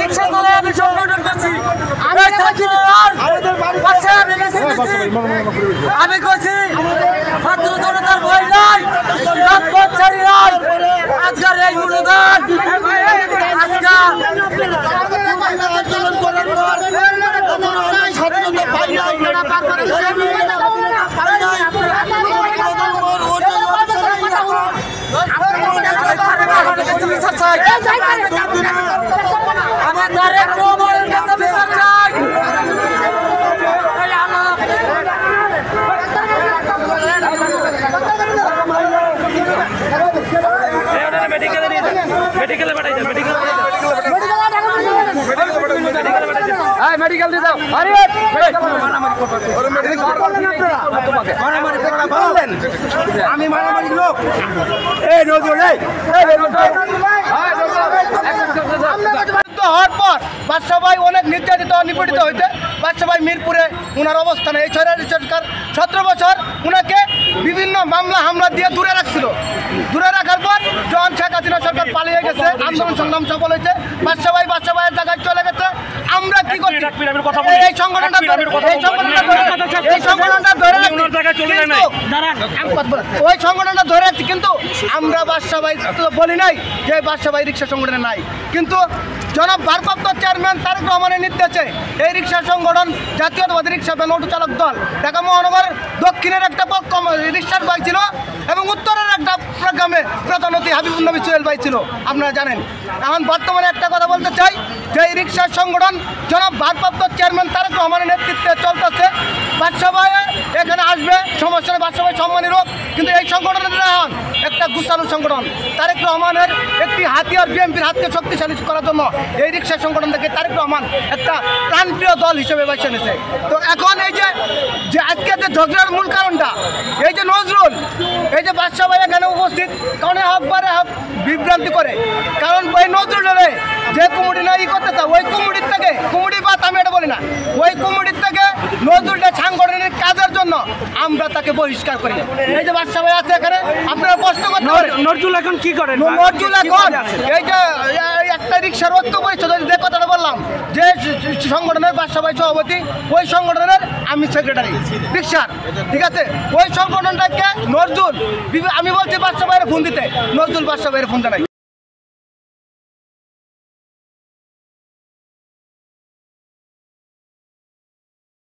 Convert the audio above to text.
রিক্সা চালায় আমি সংগঠন করছি। আমি কইছি ছাত্র জনতার ভয় নাই, রাজপথচারী নাই। আজকের এই অনুদান আন্দোলন করার পর স্বাধীনতা পাই নাই। আমার তারেক রহমানের কাছে বিচার চাই। মেডিকেল দিয়ে দাও। আরে আমি মারামারি লোক হওয়ার পর বাদশা ভাই অনেক নির্যাতিত নিপীড়িত হইতে বাদশা ভাই মিরপুরে ওনার অবস্থানে এই সরকার 17 বছর ওনাকে বিভিন্ন মামলা হামলা দিয়ে দূরে রাখছিল। দূরে রাখার পর যখন শেখ হাসিনা সরকার পালিয়ে গেছে, আন্দোলন সংগ্রাম সফল হয়েছে, বাদশা ভাইয়ের জায়গায় চলে গেছে। আমরা কি করছি? এই সংগঠনটা ধরে ওই সংগঠনটা ধরে রাখছি, কিন্তু আমরা বাদশা ভাই বলি নাই যে বাদশা ভাই রিক্সা সংগঠনে নাই। কিন্তু জনাব ভারপ্রাপ্ত চেয়ারম্যান তারেক রহমানের নির্দেশে এই রিক্সা সংগঠন জাতীয়তাবাদী রিক্সা ভ্যান অটো চালক দল ঢাকা মহানগর দক্ষিণের একটা পক্ষ রিক্সার ভাই ছিল এবং উত্তরের একটা প্রোগ্রামে প্রধানমন্ত্রী হাবিবুর নবী সোহেল ভাই ছিল, আপনারা জানেন। এখন বর্তমানে একটা কথা বলতে চাই যে এই রিক্সার সংগঠন জনাব ভারপ্রাপ্ত চেয়ারম্যান তারেক রহমানের নেতৃত্বে চলতেছে। বাদশা ভাই এখানে আসবে, সমস্যা নেই, বাদশা ভাই সম্মানী লোক, কিন্তু এই সংগঠনের এখন একটা গুছানো সংগঠন। তারেক রহমানের একটি হাতিয়ার বিএনপির হাতকে শক্তিশালী করার জন্য এই রিক্সা সংগঠন থেকে তারেক রহমান একটা প্রাণপ্রিয় দল হিসেবে বেছে নিয়েছে। তো এখন এই যে আজকে যে ঝগড়ার মূল কারণটা, এই যে নজরুল, এই যে বাদশা ভাই এখানে উপস্থিত, কারণ একবারে বিভ্রান্তি করে। কারণ ওই নজরুলের যে কুমুটি না করতে চায়, ওই কুমুটির থেকে, কুমুটি বাদ আমি এটা বলি না, ওই কুমুটির থেকে নজরুলটা সাংগঠনিক কাজের জন্য আমরা তাকে বহিষ্কার করি। এই যে বাদশা ভাই আছে এখানে, আপনারা প্রশ্ন করতে পারেন নজরুল এখন কি করেন? নজরুল এখন এই যে একটা রিক্সার ঐক্য পরিষদ, যে কথাটা বললাম যে সংগঠনের বাদশা ভাই সভাপতি, ওই সংগঠনের আমি সেক্রেটারি রিক্সার, ঠিক আছে? ওই সংগঠনটাকে নজরুল, আমি বলছি বাদশা ভাইয়ের ফোন দিতে, নজরুল বাদশা ভাইয়ের ফোন দেয়।